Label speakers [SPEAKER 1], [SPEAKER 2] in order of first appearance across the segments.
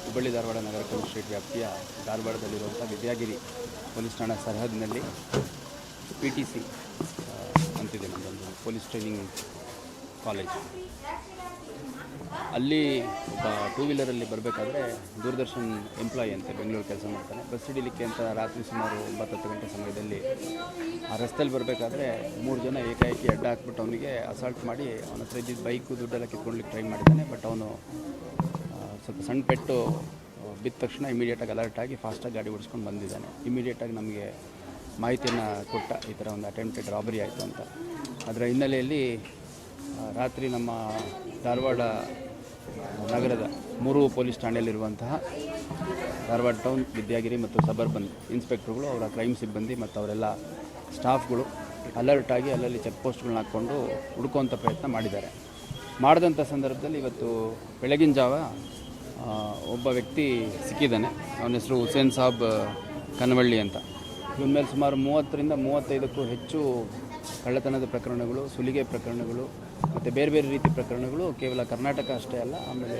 [SPEAKER 1] ಹುಬ್ಬಳ್ಳಿ ಧಾರವಾಡ ನಗರ commissionerate ವ್ಯಾಪ್ತಿಯ ಧಾರವಾಡದಲ್ಲಿರುವಂಥ Vidyagiri police ಠಾಣಾ ಸರಹದ್ದಿನಲ್ಲಿ PTC ಅಂತಿದೆ ನಮ್ಮದೊಂದು ಪೊಲೀಸ್ ಟ್ರೈನಿಂಗ್ ಕಾಲೇಜ್. ಅಲ್ಲಿ ಒಬ್ಬ ಟೂ ವೀಲರಲ್ಲಿ ಬರಬೇಕಾದ್ರೆ ದೂರದರ್ಶನ್ ಎಂಪ್ಲಾಯಿ ಅಂತೆ ಬೆಂಗಳೂರು ಕೆಲಸ ಮಾಡ್ತಾನೆ. ಬಸ್ ಹಿಡಿಲಿಕ್ಕೆ ಅಂತ ರಾತ್ರಿ ಸುಮಾರು 9-10 ಗಂಟೆ ಸಮಯದಲ್ಲಿ ಆ ರಸ್ತೆಯಲ್ಲಿ ಬರಬೇಕಾದ್ರೆ 3 ಜನ ಏಕಾಏಕಿ ಅಡ್ಡ ಹಾಕ್ಬಿಟ್ಟು ಅವನಿಗೆ ಅಸಾಲ್ಟ್ ಮಾಡಿ ಅವನ ಹತ್ರ ಇದ್ದಿದ್ದು ಬೈಕು ದುಡ್ಡೆಲ್ಲ ಕಿತ್ಕೊಳ್ಲಿಕ್ಕೆ ಟ್ರೈ ಮಾಡಿದ್ದಾನೆ. ಬಟ್ ಅವನು ಸ್ವಲ್ಪ ಸಣ್ಣ ಪೆಟ್ಟು ಬಿದ್ದ ತಕ್ಷಣ ಇಮಿಡಿಯೇಟಾಗಿ ಅಲರ್ಟ್ ಆಗಿ ಫಾಸ್ಟಾಗಿ ಗಾಡಿ ಓಡಿಸ್ಕೊಂಡು ಬಂದಿದ್ದಾನೆ. ಇಮಿಡಿಯೇಟಾಗಿ ನಮಗೆ ಮಾಹಿತಿಯನ್ನು ಕೊಟ್ಟ, ಈ ಥರ ಒಂದು ಅಟೆಂಪ್ಟೆಡ್ ರಾಬರಿ ಆಯಿತು ಅಂತ. ಅದರ ಹಿನ್ನೆಲೆಯಲ್ಲಿ ರಾತ್ರಿ ನಮ್ಮ ಧಾರವಾಡ ನಗರದ 3 ಪೊಲೀಸ್ ಠಾಣೆಯಲ್ಲಿರುವಂತಹ ಧಾರವಾಡ ಟೌನ್, ವಿದ್ಯಾಗಿರಿ ಮತ್ತು ಸಬರ್ಬನ್ ಇನ್ಸ್ಪೆಕ್ಟರ್ಗಳು, ಅವರ ಕ್ರೈಮ್ ಸಿಬ್ಬಂದಿ ಮತ್ತು ಅವರೆಲ್ಲ ಸ್ಟಾಫ್ಗಳು ಅಲರ್ಟ್ ಆಗಿ ಅಲ್ಲಲ್ಲಿ ಚೆಕ್ ಪೋಸ್ಟ್ಗಳನ್ನ ಹಾಕ್ಕೊಂಡು ಹುಡುಕುವಂಥ ಪ್ರಯತ್ನ ಮಾಡಿದ್ದಾರೆ. ಮಾಡಿದಂಥ ಸಂದರ್ಭದಲ್ಲಿ ಇವತ್ತು ಬೆಳಗಿನ ಜಾವ ಒಬ್ಬ ವ್ಯಕ್ತಿ ಸಿಕ್ಕಿದ್ದಾನೆ. ಅವನ ಹೆಸರು ಹುಸೇನ್ ಸಾಬ್ ಕನವಳ್ಳಿ ಅಂತ. ಇವನ ಮೇಲೆ ಸುಮಾರು 30ರಿಂದ 35ಕ್ಕೂ ಹೆಚ್ಚು ಕಳ್ಳತನದ ಪ್ರಕರಣಗಳು, ಸುಲಿಗೆ ಪ್ರಕರಣಗಳು ಮತ್ತು ಬೇರೆ ಬೇರೆ ರೀತಿ ಪ್ರಕರಣಗಳು ಕೇವಲ ಕರ್ನಾಟಕ ಅಷ್ಟೇ ಅಲ್ಲ, ಆಮೇಲೆ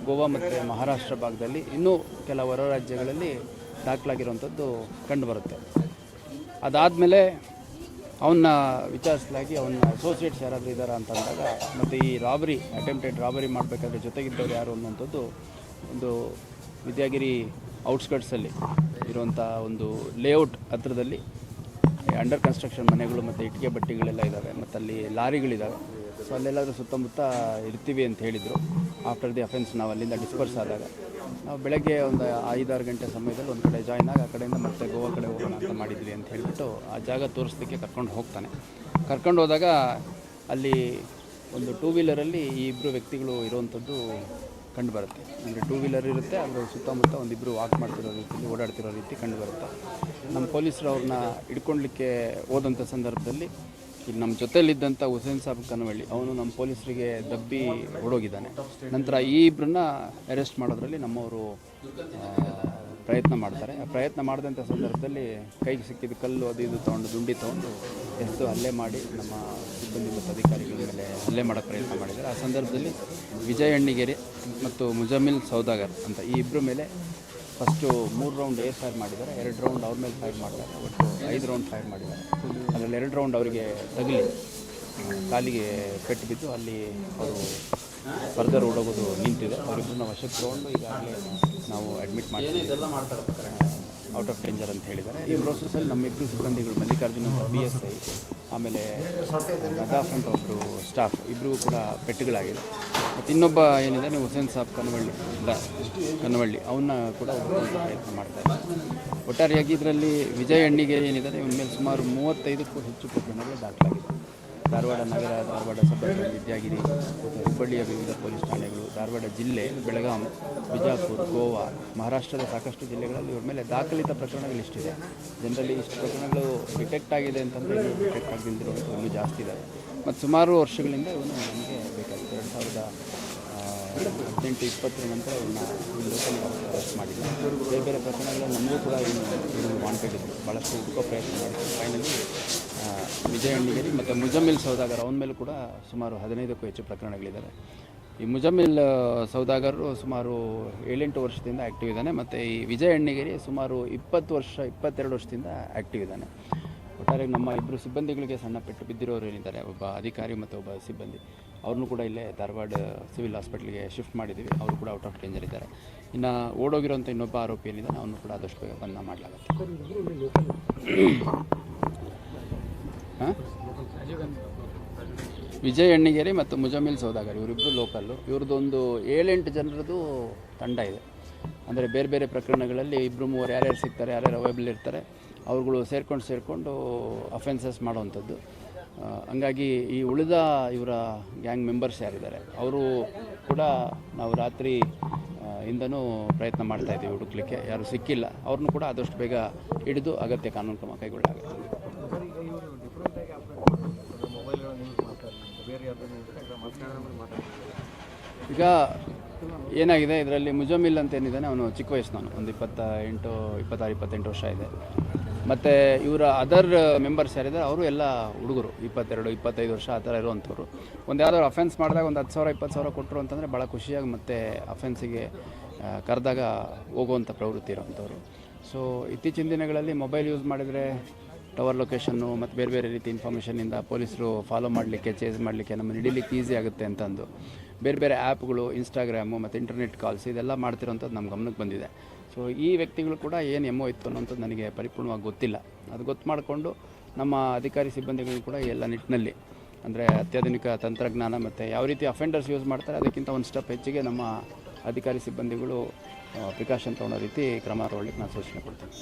[SPEAKER 1] ಗೋವಾ ಮತ್ತು ಮಹಾರಾಷ್ಟ್ರ ಭಾಗದಲ್ಲಿ ಇನ್ನೂ ಕೆಲ ಹೊರ ರಾಜ್ಯಗಳಲ್ಲಿ ದಾಖಲಾಗಿರುವಂಥದ್ದು ಕಂಡುಬರುತ್ತೆ. ಅದಾದಮೇಲೆ ಅವನ್ನ ವಿಚಾರಿಸಲಾಗಿ ಅವನ ಅಸೋಸಿಯೇಟ್ಸ್ ಯಾರಾದರೂ ಇದ್ದಾರಾ ಅಂತ ಅಂದಾಗ, ಮತ್ತು ಈ ರಾಬರಿ ಅಟೆಂಪ್ಟೆಡ್ ರಾಬರಿ ಮಾಡಬೇಕಾದ್ರೆ ಜೊತೆಗಿದ್ದವ್ರು ಯಾರು ಅನ್ನುವಂಥದ್ದು ಒಂದು ವಿದ್ಯಾಗಿರಿ ಔಟ್ಸ್ಕಟ್ಸಲ್ಲಿ ಇರುವಂಥ ಒಂದು ಲೇಔಟ್ ಹತ್ರದಲ್ಲಿ ಅಂಡರ್ ಕನ್ಸ್ಟ್ರಕ್ಷನ್ ಮನೆಗಳು ಮತ್ತು ಇಟ್ಟಿಗೆ ಬಟ್ಟಿಗಳೆಲ್ಲ ಇದ್ದಾವೆ ಮತ್ತು ಅಲ್ಲಿ ಲಾರಿಗಳಿದ್ದಾವೆ. ಸೊ ಅಲ್ಲೆಲ್ಲಾದರೂ ಸುತ್ತಮುತ್ತ ಇರ್ತೀವಿ ಅಂತ ಹೇಳಿದರು. ಆಫ್ಟರ್ ದಿ ಅಫೆನ್ಸ್ ನಾವು ಅಲ್ಲಿಂದ ಡಿಸ್ಪರ್ಸ್ ಆದಾಗ ನಾವು ಬೆಳಗ್ಗೆ ಒಂದು 5-6 ಗಂಟೆ ಸಮಯದಲ್ಲಿ ಒಂದು ಕಡೆ ಜಾಯ್ನ್ ಆಗಿ ಆ ಕಡೆಯಿಂದ ಮತ್ತೆ ಗೋವಾ ಕಡೆ ಹೋಗೋಣ ಅಂತ ಮಾಡಿದ್ವಿ ಅಂತ ಹೇಳಿಬಿಟ್ಟು ಆ ಜಾಗ ತೋರಿಸಲಿಕ್ಕೆ ಕರ್ಕೊಂಡು ಹೋಗ್ತಾನೆ. ಕರ್ಕೊಂಡು ಹೋದಾಗ ಅಲ್ಲಿ ಒಂದು ಟೂ ವೀಲರಲ್ಲಿ ಈ ಇಬ್ಬರು ವ್ಯಕ್ತಿಗಳು ಇರುವಂಥದ್ದು ಕಂಡುಬರುತ್ತೆ. ಅಂದರೆ ಟೂ ವೀಲರ್ ಇರುತ್ತೆ, ಅದರ ಸುತ್ತಮುತ್ತ ಒಂದಿಬ್ಬರು ವಾಕ್ ಮಾಡ್ತಿರೋ ರೀತಿಯಲ್ಲಿ ಓಡಾಡ್ತಿರೋ ರೀತಿ ಕಂಡುಬರುತ್ತೆ. ನಮ್ಮ ಪೊಲೀಸರು ಅವ್ರನ್ನ ಹಿಡ್ಕೊಳ್ಲಿಕ್ಕೆ ಹೋದಂಥ ಸಂದರ್ಭದಲ್ಲಿ ಇಲ್ಲಿ ನಮ್ಮ ಜೊತೆಯಲ್ಲಿದ್ದಂಥ ಹುಸೇನ್ ಸಾಬ್ ಕನವಳ್ಳಿ ಅವನು ನಮ್ಮ ಪೊಲೀಸರಿಗೆ ದಬ್ಬಿ ಓಡೋಗಿದ್ದಾನೆ. ನಂತರ ಈ ಇಬ್ಬರನ್ನ ಅರೆಸ್ಟ್ ಮಾಡೋದ್ರಲ್ಲಿ ನಮ್ಮವರು ಪ್ರಯತ್ನ ಮಾಡ್ತಾರೆ. ಪ್ರಯತ್ನ ಮಾಡಿದಂಥ ಸಂದರ್ಭದಲ್ಲಿ ಕೈಗೆ ಸಿಕ್ಕಿದ ಕಲ್ಲು ಅದು ಇದು ತೊಗೊಂಡು ದುಂಡಿ ತೊಗೊಂಡು ಎಸ್ದು ಹಲ್ಲೆ ಮಾಡಿ ನಮ್ಮ ಸಿಬ್ಬಂದಿ ಮತ್ತು ಅಧಿಕಾರಿಗಳ ಮೇಲೆ ಹಲ್ಲೆ ಮಾಡೋಕ್ಕೆ ಪ್ರಯತ್ನ ಮಾಡಿದ್ದಾರೆ. ಆ ಸಂದರ್ಭದಲ್ಲಿ ವಿಜಯ್ ಅಣ್ಣಿಗೇರಿ ಮತ್ತು ಮುಜಮಿಲ್ ಸೌದಾಗರ್ ಅಂತ ಈ ಇಬ್ಬರ ಮೇಲೆ ಫಸ್ಟು 3 ರೌಂಡ್ ಫೈರ್ ಮಾಡಿದ್ದಾರೆ, 2 ರೌಂಡ್ ಅವ್ರ ಮೇಲೆ ಫೈರ್ ಮಾಡ್ತಾರೆ, ಒಟ್ಟು 5 ರೌಂಡ್ ಫೈರ್ ಮಾಡಿದ್ದಾರೆ. ಅದರಲ್ಲಿ 2 ರೌಂಡ್ ಅವರಿಗೆ ತಗಲಿ ಕಾಲಿಗೆ ಪೆಟ್ಟು ಬಿದ್ದು ಅಲ್ಲಿ ಅವರು ಫರ್ದರ್ ಓಡೋಗೋದು ನಿಂತಿದೆ. ಅವರಿಬ್ಬರನ್ನ ವಶಕ್ಕೆ ತೊಗೊಂಡು ಈಗಾಗಲೇ ನಾವು ಅಡ್ಮಿಟ್ ಮಾಡಿದ್ದೀವಿ, ಔಟ್ ಆಫ್ ಡೇಂಜರ್ ಅಂತ ಹೇಳಿದ್ದಾರೆ. ಈ ಪ್ರೋಸೆಸ್ಸಲ್ಲಿ ನಮ್ಮಿಬ್ಬರು ಸಿಬ್ಬಂದಿಗಳು ಮಲ್ಲಿಕಾರ್ಜುನ್ ಅಂತ PSI, ಆಮೇಲೆ ನದಾಫ್ ಅಂತ ಒಬ್ಬರು ಸ್ಟಾಫ್, ಇಬ್ಬರು ಕೂಡ ಪೆಟ್ಟುಗಳಾಗಿದೆ. ಮತ್ತು ಇನ್ನೊಬ್ಬ ಏನಿದೆ ಹುಸೇನ್ ಸಾಬ್ ಕನವಳ್ಳಿ ಅವನ್ನ ಕೂಡ ಪ್ರಯತ್ನ ಮಾಡ್ತಾರೆ. ಒಟ್ಟಾರೆಯಾಗಿ ಇದರಲ್ಲಿ ವಿಜಯ್ ಅಣ್ಣಿಗೇರಿ ಏನಿದ್ದಾರೆ ಇವನ ಮೇಲೆ ಸುಮಾರು 35ಕ್ಕೂ ಹೆಚ್ಚು ಪ್ರಕರಣಗಳು ದಾಖಲಾಗಿದೆ. ಧಾರವಾಡ ನಗರ, ಧಾರವಾಡ ಸಬರ್ಬನ್, ವಿದ್ಯಾಗಿರಿ, ಹುಬ್ಬಳ್ಳಿಯ ವಿವಿಧ ಪೊಲೀಸ್ ಠಾಣೆಗಳು, ಧಾರವಾಡ ಜಿಲ್ಲೆ, ಬೆಳಗಾಂ, ಬಿಜಾಪುರ, ಗೋವಾ, ಮಹಾರಾಷ್ಟ್ರದ ಸಾಕಷ್ಟು ಜಿಲ್ಲೆಗಳಲ್ಲಿ ಇವ್ರ ಮೇಲೆ ದಾಖಲಿತ ಪ್ರಕರಣಗಳು ಇಷ್ಟಿದೆ. ಜನರಲ್ಲಿ ಇಷ್ಟು ಪ್ರಕರಣಗಳು ಡಿಟೆಕ್ಟ್ ಆಗಿದೆ ಅಂತಂದರೆ ಇನ್ನೂ ಡಿಟೆಕ್ಟ್ ಆಗದಿರೋದು ಇನ್ನೂ ಜಾಸ್ತಿ ಇದ್ದಾವೆ. ಮತ್ತು ಸುಮಾರು ವರ್ಷಗಳಿಂದ ಇವನು ನಮಗೆ ಬೇಕಾಗಿತ್ತು. 2018-20 ನಂತರ ಇವನ್ನ ಅರೆಸ್ಟ್ ಮಾಡಿದ್ವಿ. ಬೇರೆ ಬೇರೆ ಪ್ರಕರಣಗಳಲ್ಲಿ ನಮಗೂ ಕೂಡ ಇವನು ವಾಂಟೆಡ್ ಇದ್ದರು. ಭಾಳಷ್ಟು ಹುಡುಕೋ ಪ್ರಯತ್ನ ಮಾಡಿದ್ರು. ಫೈನಲಿ ವಿಜಯ್ ಅಣ್ಣಿಗೇರಿ ಮತ್ತು ಮುಜಮಿಲ್ ಸೌದಾಗರ್ ಅವನ ಮೇಲೂ ಕೂಡ ಸುಮಾರು 15ಕ್ಕೂ ಹೆಚ್ಚು ಪ್ರಕರಣಗಳಿದ್ದಾವೆ. ಈ ಮುಜಮಿಲ್ ಸೌದಾಗರ್ ಸುಮಾರು 7-8 ವರ್ಷದಿಂದ ಆ್ಯಕ್ಟಿವ್ ಇದ್ದಾನೆ. ಮತ್ತು ಈ ವಿಜಯ್ ಅಣ್ಣಿಗೇರಿ ಸುಮಾರು 22 ವರ್ಷದಿಂದ ಆ್ಯಕ್ಟಿವ್ ಇದ್ದಾನೆ. ಒಟ್ಟಾರೆ ನಮ್ಮ ಇಬ್ಬರು ಸಿಬ್ಬಂದಿಗಳಿಗೆ ಸಣ್ಣ ಪೆಟ್ಟು ಬಿದ್ದಿರೋರು ಏನಿದ್ದಾರೆ, ಒಬ್ಬ ಅಧಿಕಾರಿ ಮತ್ತು ಒಬ್ಬ ಸಿಬ್ಬಂದಿ, ಅವ್ರನ್ನೂ ಕೂಡ ಇಲ್ಲೇ ಧಾರವಾಡ ಸಿವಿಲ್ ಹಾಸ್ಪಿಟ್ಲಿಗೆ ಶಿಫ್ಟ್ ಮಾಡಿದ್ದೀವಿ. ಅವರು ಕೂಡ ಔಟ್ ಆಫ್ ಡೇಂಜರ್ ಇದ್ದಾರೆ. ಇನ್ನು ಓಡೋಗಿರೋಂಥ ಇನ್ನೊಬ್ಬ ಆರೋಪಿ ಏನಿದ್ದಾನೆ ಅವನು ಕೂಡ ಆದಷ್ಟು ಬೇಗ ಬಂಧನ ಮಾಡಲಾಗುತ್ತೆ. ವಿಜಯ್ ಅಣ್ಣಿಗೇರಿ ಮತ್ತು ಮುಜಮಿಲ್ ಸೌದಾಗರ್ ಇವರಿಬ್ಬರು ಲೋಕಲ್ಲು. ಇವ್ರದ್ದೊಂದು 7-8 ಜನರದ್ದು ತಂಡ ಇದೆ. ಅಂದರೆ ಬೇರೆ ಬೇರೆ ಪ್ರಕರಣಗಳಲ್ಲಿ 2-3 ಯಾರ್ಯಾರು ಸಿಗ್ತಾರೆ, ಯಾರ್ಯಾರು ಅವೈಬಲ್ ಇರ್ತಾರೆ, ಅವ್ರುಗಳು ಸೇರಿಕೊಂಡು ಅಫೆನ್ಸಸ್ ಮಾಡೋವಂಥದ್ದು. ಹಂಗಾಗಿ ಈ ಉಳಿದ ಇವರ ಗ್ಯಾಂಗ್ ಮೆಂಬರ್ಸ್ ಯಾರಿದ್ದಾರೆ ಅವರು ಕೂಡ ನಾವು ರಾತ್ರಿ ಇಂದನೂ ಪ್ರಯತ್ನ ಮಾಡ್ತಾಯಿದ್ದೀವಿ ಹುಡುಕ್ಲಿಕ್ಕೆ. ಯಾರು ಸಿಕ್ಕಿಲ್ಲ, ಅವ್ರನ್ನೂ ಕೂಡ ಆದಷ್ಟು ಬೇಗ ಹಿಡಿದು ಅಗತ್ಯ ಕಾನೂನು ಕ್ರಮ ಕೈಗೊಳ್ಳಲಾಗುತ್ತೆ. ಈಗ ಏನಾಗಿದೆ, ಇದರಲ್ಲಿ ಮುಜಮಿಲ್ ಅಂತ ಏನಿದ್ದಾನೆ ಅವನು ಚಿಕ್ಕ ವಯಸ್ಸಿನವನು, ಒಂದು 26-28 ವರ್ಷ ಇದೆ. ಮತ್ತು ಇವರ ಅದರ್ ಮೆಂಬರ್ಸ್ ಯಾರಿದ್ದಾರೆ ಅವರು ಎಲ್ಲ ಹುಡುಗರು 22-25 ವರ್ಷ ಆ ಥರ ಇರುವಂಥವ್ರು. ಒಂದು ಯಾವುದಾದ್ರು ಅಫೆನ್ಸ್ ಮಾಡಿದಾಗ ಒಂದು 10,000-20,000 ಕೊಟ್ಟರು ಅಂತಂದರೆ ಭಾಳ ಖುಷಿಯಾಗಿ ಮತ್ತೆ ಅಫೆನ್ಸಿಗೆ ಕರೆದಾಗ ಹೋಗುವಂಥ ಪ್ರವೃತ್ತಿ ಇರೋವಂಥವ್ರು. ಸೊ ಇತ್ತೀಚಿನ ದಿನಗಳಲ್ಲಿ ಮೊಬೈಲ್ ಯೂಸ್ ಮಾಡಿದರೆ ಟವರ್ ಲೊಕೇಶನ್ನು ಮತ್ತು ಬೇರೆ ಬೇರೆ ರೀತಿ ಇನ್ಫಾರ್ಮೇಷನಿಂದ ಪೊಲೀಸರು ಫಾಲೋ ಮಾಡಲಿಕ್ಕೆ, ಚೇಸ್ ಮಾಡಲಿಕ್ಕೆ, ನಮ್ಮನ್ನು ಹಿಡಿಲಿಕ್ಕೆ ಈಸಿ ಆಗುತ್ತೆ ಅಂತಂದು ಬೇರೆ ಬೇರೆ ಆ್ಯಪ್ಗಳು, ಇನ್ಸ್ಟಾಗ್ರಾಮು ಮತ್ತು ಇಂಟರ್ನೆಟ್ ಕಾಲ್ಸ್ ಇದೆಲ್ಲ ಮಾಡ್ತಿರೋಂಥದ್ದು ನಮ್ಮ ಗಮನಕ್ಕೆ ಬಂದಿದೆ. ಸೊ ಈ ವ್ಯಕ್ತಿಗಳು ಕೂಡ ಏನು ಎಮ್ಮೋ ಇತ್ತು ಅನ್ನೋಂಥದ್ದು ನನಗೆ ಪರಿಪೂರ್ಣವಾಗಿ ಗೊತ್ತಿಲ್ಲ. ಅದು ಗೊತ್ತು ಮಾಡಿಕೊಂಡು ನಮ್ಮ ಅಧಿಕಾರಿ ಸಿಬ್ಬಂದಿಗಳು ಕೂಡ ಎಲ್ಲ ನಿಟ್ಟಿನಲ್ಲಿ ಅಂದರೆ ಅತ್ಯಾಧುನಿಕ ತಂತ್ರಜ್ಞಾನ ಮತ್ತು ಯಾವ ರೀತಿ ಅಫೆಂಡರ್ಸ್ ಯೂಸ್ ಮಾಡ್ತಾರೆ ಅದಕ್ಕಿಂತ ಒಂದು ಸ್ಟೆಪ್ ಹೆಚ್ಚಿಗೆ ನಮ್ಮ ಅಧಿಕಾರಿ ಸಿಬ್ಬಂದಿಗಳು ಪ್ರಿಕಾಷನ್ ತೊಗೊಳ್ಳೋ ರೀತಿ ಕ್ರಮ ತಗೊಳ್ಳಿಕ್ಕೆ ನಾನು ಸೂಚನೆ ಕೊಡ್ತೀನಿ.